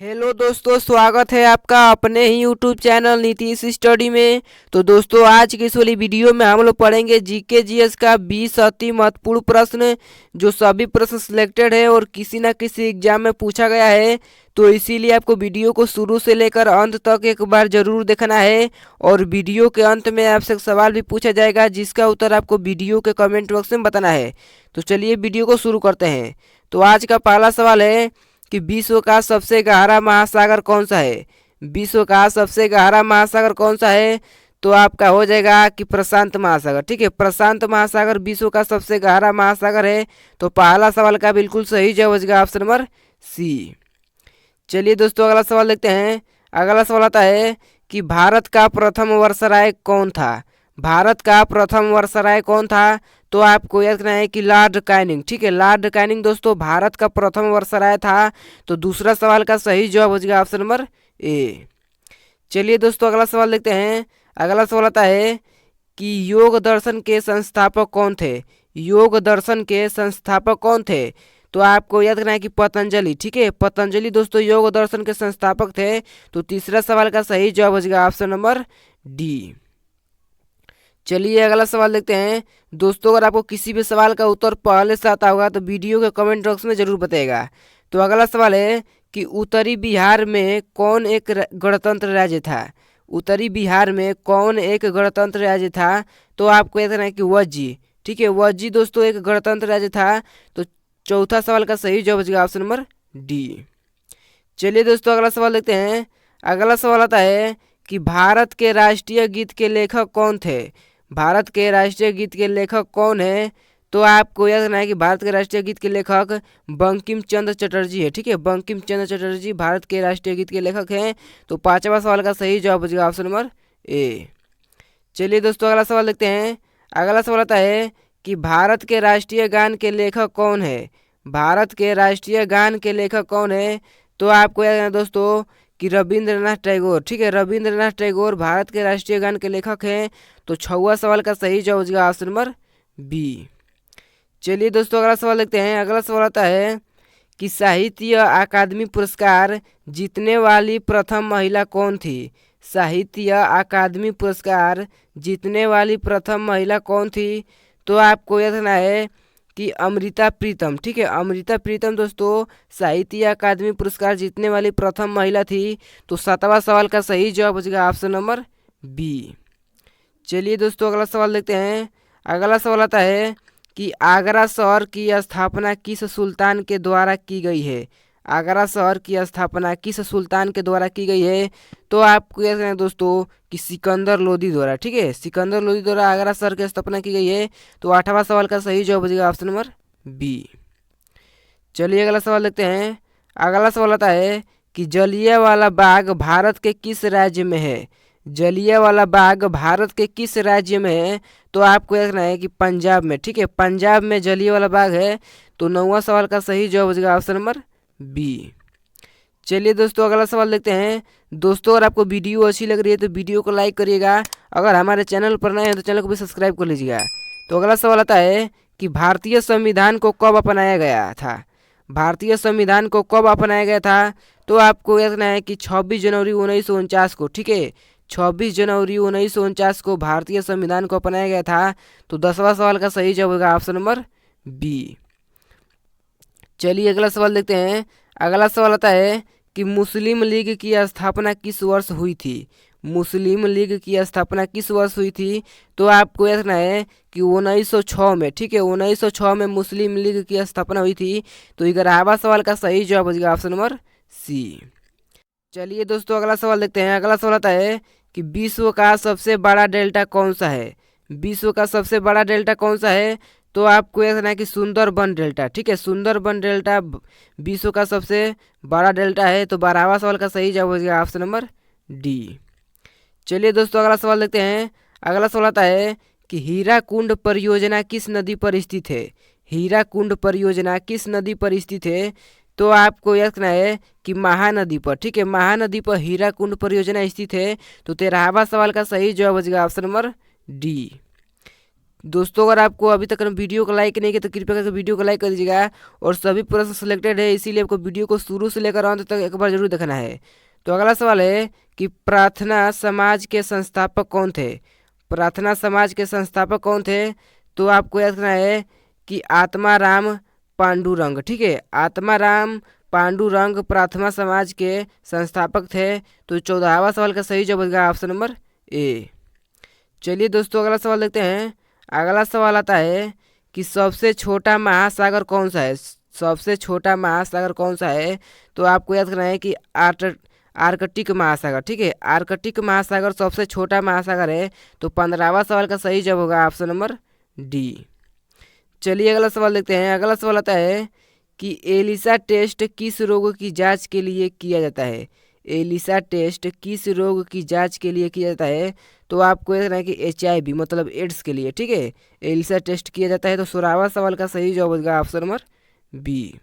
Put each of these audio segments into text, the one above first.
Hello दोस्तों, स्वागत है आपका अपने ही यूट्यूब चैनल नीतीश स्टडी में। तो दोस्तों, आज की इस वाली वीडियो में हम लोग पढ़ेंगे जीके जीएस का 20 अति महत्वपूर्ण प्रश्न, जो सभी प्रश्न सिलेक्टेड है और किसी न किसी एग्जाम में पूछा गया है। तो इसीलिए आपको वीडियो को शुरू से लेकर अंत तक एक बार जरूर देखना है। और वीडियो के अंत में आपसे एक सवाल भी पूछा जाएगा, जिसका उत्तर आपको वीडियो के कमेंट बॉक्स में बताना है। तो चलिए वीडियो को शुरू करते हैं। तो आज का पहला सवाल है कि विश्व का सबसे गहरा महासागर कौन सा है। विश्व का सबसे गहरा महासागर कौन सा है? तो आपका हो जाएगा कि प्रशांत महासागर। ठीक है, प्रशांत महासागर विश्व का सबसे गहरा महासागर है। तो पहला सवाल का बिल्कुल सही जवाब हो जाएगा ऑप्शन नंबर सी। चलिए दोस्तों, अगला सवाल देखते हैं। अगला सवाल आता है कि भारत का प्रथम वर्षराय कौन था। भारत का प्रथम वर्षराय कौन था? तो आपको याद रखना है कि लॉर्ड कैनिंग। ठीक है, लॉर्ड कैनिंग दोस्तों भारत का प्रथम वर्षराय था। तो दूसरा सवाल का सही जवाब हो जाएगा ऑप्शन नंबर ए। चलिए दोस्तों, अगला सवाल देखते हैं। अगला सवाल आता है कि योग दर्शन के संस्थापक कौन थे। योग दर्शन के संस्थापक कौन थे? तो आपको याद रखना है कि पतंजलि। ठीक है, पतंजलि दोस्तों योग दर्शन के संस्थापक थे। तो तीसरा सवाल का सही जवाब हो जाएगा ऑप्शन नंबर डी। चलिए अगला सवाल देखते हैं। दोस्तों, अगर आपको किसी भी सवाल का उत्तर पहले से आता होगा तो वीडियो के कमेंट बॉक्स में जरूर बताइएगा। तो अगला सवाल है कि उत्तरी बिहार में कौन एक गणतंत्र राज्य था। उत्तरी बिहार में कौन एक गणतंत्र राज्य था? तो आपको याद रखना है कि वज्जी। ठीक है, वज्जी दोस्तों एक गणतंत्र राज्य था। तो चौथा सवाल का सही जवाब हो जाएगा ऑप्शन नंबर डी। चलिए दोस्तों, अगला सवाल देखते हैं। अगला सवाल आता है कि भारत के राष्ट्रीय गीत के लेखक कौन थे। भारत के राष्ट्रीय गीत के लेखक कौन है? तो आपको याद रखना है कि भारत के राष्ट्रीय गीत के लेखक बंकिम चंद्र चटर्जी है। ठीक है, बंकिम चंद्र चटर्जी भारत के राष्ट्रीय गीत के लेखक हैं। तो पांचवा सवाल का सही जवाब हो जाएगा ऑप्शन नंबर ए। चलिए दोस्तों, अगला सवाल देखते हैं। अगला सवाल आता है कि भारत के राष्ट्रीय गान के लेखक कौन है। भारत के राष्ट्रीय गान के लेखक कौन है? तो आपको याद रखना है दोस्तों कि रविंद्रनाथ टैगोर। ठीक है, रविंद्रनाथ टैगोर भारत के राष्ट्रीय गान के लेखक हैं। तो छठवां सवाल का सही जवाब हो जाएगा ऑप्शन नंबर बी। चलिए दोस्तों, अगला सवाल देखते हैं। अगला सवाल आता है कि साहित्य अकादमी पुरस्कार जीतने वाली प्रथम महिला कौन थी। साहित्य अकादमी पुरस्कार जीतने वाली प्रथम महिला कौन थी? तो आपको याद रखना है कि अमृता प्रीतम। ठीक है, अमृता प्रीतम दोस्तों साहित्य अकादमी पुरस्कार जीतने वाली प्रथम महिला थी। तो सातवां सवाल का सही जवाब हो जाएगा ऑप्शन नंबर बी। चलिए दोस्तों, अगला सवाल देखते हैं। अगला सवाल आता है कि आगरा शहर की स्थापना किस सुल्तान के द्वारा की गई है। आगरा शहर की स्थापना किस सुल्तान के द्वारा की गई है? तो आपको याद रखना है दोस्तों कि सिकंदर लोदी द्वारा। ठीक है, सिकंदर लोदी द्वारा आगरा शहर की स्थापना की गई है। तो आठवां सवाल का सही जवाब हो जाएगा ऑप्शन नंबर बी। चलिए अगला सवाल देखते हैं। अगला सवाल आता है कि जलियांवाला बाग भारत के किस राज्य में है। जलियांवाला बाग भारत के किस राज्य में है? तो आपको याद रखना है कि पंजाब में। ठीक है, पंजाब में जलियांवाला बाग है। तो नौवां सवाल का सही जवाब हो जाएगा ऑप्शन नंबर बी। चलिए दोस्तों, अगला सवाल देखते हैं। दोस्तों, अगर आपको वीडियो अच्छी लग रही है तो वीडियो को लाइक करिएगा। अगर हमारे चैनल पर नए हैं तो चैनल को भी सब्सक्राइब कर लीजिएगा। तो अगला सवाल आता है कि भारतीय संविधान को कब अपनाया गया था। भारतीय संविधान को कब अपनाया गया था? तो आपको याद रखना है कि 26 जनवरी 1949 को। ठीक है, 26 जनवरी 1949 को भारतीय संविधान को अपनाया गया था। तो 10वां सवाल का सही जवाब होगा ऑप्शन नंबर बी। चलिए अगला सवाल देखते हैं। अगला सवाल आता है कि मुस्लिम लीग की स्थापना किस वर्ष हुई थी। मुस्लिम लीग की स्थापना किस वर्ष हुई थी? तो आपको याद रखना है कि 1906 में। ठीक है, 1906 में मुस्लिम लीग की स्थापना हुई थी। तो 11वां सवाल का सही जवाब हो जाएगा ऑप्शन नंबर सी। चलिए दोस्तों, अगला सवाल देखते हैं। अगला सवाल आता है कि विश्व का सबसे बड़ा डेल्टा कौन सा है। विश्व का सबसे बड़ा डेल्टा कौन सा है? तो आपको याद रखना है कि सुंदरबन डेल्टा। ठीक है, सुंदरबन डेल्टा विश्व का सबसे बड़ा डेल्टा है। तो 12वां सवाल का सही जवाब हो जाएगा ऑप्शन नंबर डी। चलिए दोस्तों, अगला सवाल देखते हैं। अगला सवाल आता है कि हीराकुंड परियोजना किस नदी पर स्थित है। हीराकुंड परियोजना किस नदी पर स्थित है? तो आपको याद रखना है कि महानदी पर। ठीक है, महानदी पर हीराकुंड परियोजना स्थित है। तो 13वां सवाल का सही जवाब हो जाएगा ऑप्शन नंबर डी। दोस्तों अगर आपको अभी तक वीडियो को लाइक नहीं किया तो कृपया करके वीडियो को लाइक कर दीजिएगा। और सभी प्रश्न सिलेक्टेड है, इसीलिए आपको वीडियो को शुरू से लेकर अंत तक एक बार जरूर देखना है। तो अगला सवाल है कि प्रार्थना समाज के संस्थापक कौन थे। प्रार्थना समाज के संस्थापक कौन थे? तो आपको याद करना है कि आत्माराम पांडुरंग। ठीक है, आत्माराम पांडुरंग प्रार्थना समाज के संस्थापक थे। तो 14वां सवाल का सही जवाब होगा ऑप्शन नंबर ए। चलिए दोस्तों अगला सवाल देखते हैं। अगला सवाल आता है कि सबसे छोटा महासागर कौन सा है। सबसे छोटा महासागर कौन सा है? तो आपको याद करना है कि आर्कटिक महासागर। ठीक है, आर्कटिक महासागर सबसे छोटा महासागर है। तो 15वां सवाल का सही जवाब होगा ऑप्शन नंबर डी। चलिए अगला सवाल देखते हैं। अगला सवाल आता है कि एलिसा टेस्ट किस रोग की जांच के लिए किया जाता है। एलिसा टेस्ट किस रोग की जांच के लिए किया जाता है? तो आपको ये कहना है कि HIV मतलब एड्स के लिए। ठीक है, एलिसा टेस्ट किया जाता है। तो 16वां सवाल का सही जवाब होगा ऑप्शन नंबर बी।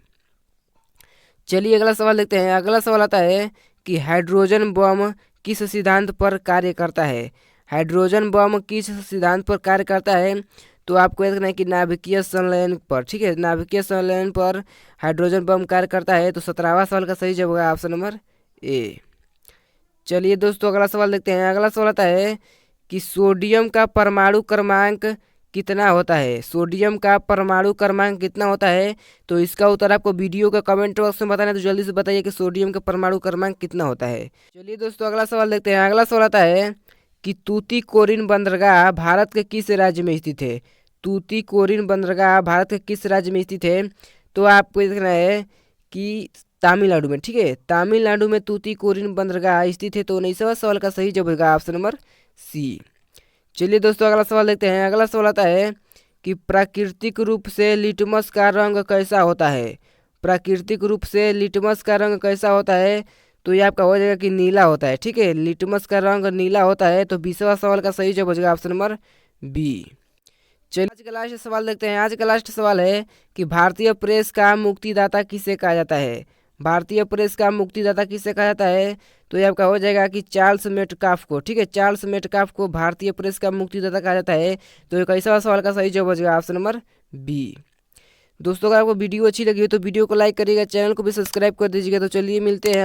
चलिए अगला सवाल देखते हैं। अगला सवाल आता है कि हाइड्रोजन बम किस सिद्धांत पर कार्य करता है। हाइड्रोजन बम किस सिद्धांत पर कार्य करता है? तो आपको याद करना है कि नाभिकीय संलयन पर। ठीक है, नाभिकीय संलयन पर हाइड्रोजन बम कार्य करता है। तो 17वां सवाल का सही जवाब होगा ऑप्शन नंबर ए। चलिए दोस्तों अगला सवाल देखते हैं। अगला सवाल आता है कि सोडियम का परमाणु क्रमांक कितना होता है। सोडियम का परमाणु क्रमांक कितना होता है? तो इसका उत्तर आपको वीडियो का कमेंट बॉक्स में बताना है। तो जल्दी से बताइए कि सोडियम का परमाणु क्रमांक कितना होता है। चलिए दोस्तों अगला सवाल देखते हैं। अगला सवाल आता है कि तूतीकोरिन बंदरगाह भारत के किस राज्य में स्थित है। तूतीकोरिन बंदरगाह भारत के किस राज्य में स्थित है? तो आपको देखना है कि तमिलनाडु में। ठीक है, तमिलनाडु में तूतीकोरिन बंदरगाह स्थित है। तो 19वां सवाल का सही जवाब होगा ऑप्शन नंबर सी। चलिए दोस्तों अगला सवाल देखते हैं। अगला सवाल आता है कि प्राकृतिक रूप से लिटमस का रंग कैसा होता है। प्राकृतिक रूप से लिटमस का रंग कैसा होता है? तो ये आपका हो जाएगा कि नीला होता है। ठीक है, लिटमस का रंग नीला होता है। तो 20वां सवाल का सही जवाब हो जाएगा ऑप्शन नंबर बी। चलिए आज का लास्ट सवाल देखते हैं। आज का लास्ट सवाल है कि भारतीय प्रेस का मुक्तिदाता किसे कहा जाता है। भारतीय प्रेस का मुक्तिदाता किसे कहा जाता है? तो ये आपका हो जाएगा कि चार्ल्स मेटकाफ को। ठीक है, चार्ल्स मेटकाफ को भारतीय प्रेस का मुक्तिदाता कहा जाता है। तो 21वां सवाल का सही जवाब हो जाएगा ऑप्शन नंबर बी। दोस्तों अगर आपको वीडियो अच्छी लगी हो तो वीडियो को लाइक करिएगा, चैनल को भी सब्सक्राइब कर दीजिएगा। तो चलिए मिलते हैं।